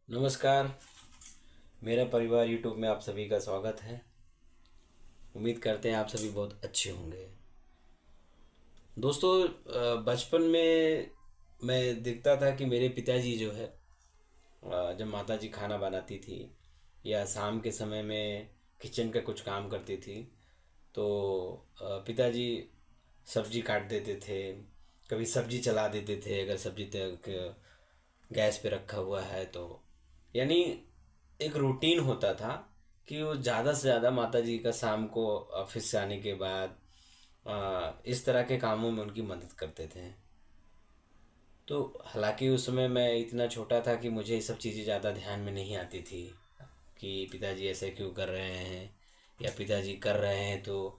नमस्कार। मेरा परिवार यूट्यूब में आप सभी का स्वागत है। उम्मीद करते हैं आप सभी बहुत अच्छे होंगे। दोस्तों, बचपन में मैं देखता था कि मेरे पिताजी जो है, जब माताजी खाना बनाती थी या शाम के समय में किचन का कुछ काम करती थी तो पिताजी सब्जी काट देते थे। कभी सब्जी चला देते थे अगर सब्जी तक गैस पे रखा हुआ है तो, यानी एक रूटीन होता था कि वो ज़्यादा से ज़्यादा माताजी का शाम को ऑफिस से आने के बाद इस तरह के कामों में उनकी मदद करते थे। तो हालांकि उस समय मैं इतना छोटा था कि मुझे ये सब चीज़ें ज़्यादा ध्यान में नहीं आती थी कि पिताजी ऐसे क्यों कर रहे हैं या पिताजी कर रहे हैं तो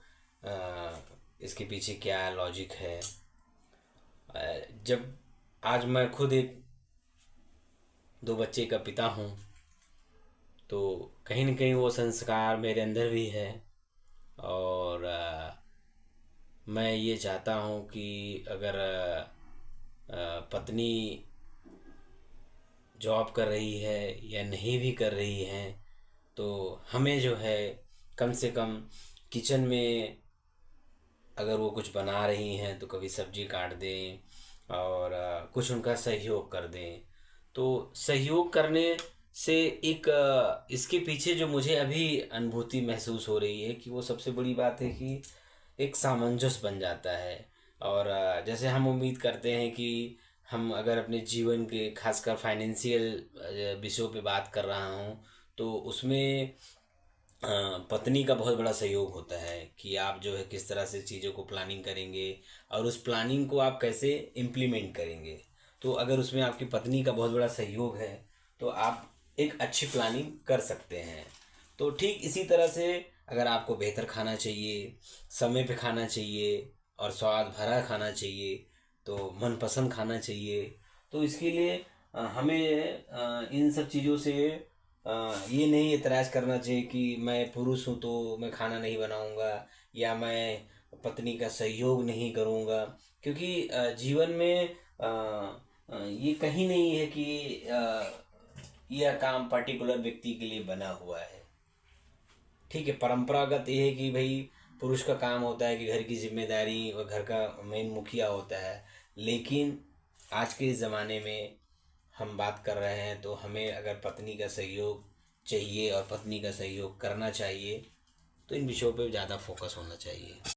इसके पीछे क्या लॉजिक है। जब आज मैं खुद एक दो बच्चे का पिता हूँ तो कहीं न कहीं वो संस्कार मेरे अंदर भी है। और मैं ये चाहता हूँ कि अगर पत्नी जॉब कर रही है या नहीं भी कर रही है तो हमें जो है कम से कम किचन में अगर वो कुछ बना रही हैं तो कभी सब्जी काट दें और कुछ उनका सहयोग कर दें। तो सहयोग करने से एक इसके पीछे जो मुझे अभी अनुभूति महसूस हो रही है कि वो सबसे बड़ी बात है कि एक सामंजस्य बन जाता है। और जैसे हम उम्मीद करते हैं कि हम अगर अपने जीवन के खासकर फाइनेंशियल विषयों पे बात कर रहा हूँ तो उसमें पत्नी का बहुत बड़ा सहयोग होता है कि आप जो है किस तरह से चीज़ों को प्लानिंग करेंगे और उस प्लानिंग को आप कैसे इम्प्लीमेंट करेंगे। तो अगर उसमें आपकी पत्नी का बहुत बड़ा सहयोग है तो आप एक अच्छी प्लानिंग कर सकते हैं। तो ठीक इसी तरह से अगर आपको बेहतर खाना चाहिए, समय पे खाना चाहिए और स्वाद भरा खाना चाहिए, तो मनपसंद खाना चाहिए, तो इसके लिए हमें इन सब चीज़ों से ये नहीं एतराज़ करना चाहिए कि मैं पुरुष हूँ तो मैं खाना नहीं बनाऊँगा या मैं पत्नी का सहयोग नहीं करूँगा। क्योंकि जीवन में ये कहीं नहीं है कि यह काम पर्टिकुलर व्यक्ति के लिए बना हुआ है। ठीक है, परंपरागत ये है कि भाई पुरुष का काम होता है कि घर की जिम्मेदारी और घर का मेन मुखिया होता है। लेकिन आज के इस ज़माने में हम बात कर रहे हैं तो हमें अगर पत्नी का सहयोग चाहिए और पत्नी का सहयोग करना चाहिए तो इन विषयों पे ज़्यादा फोकस होना चाहिए।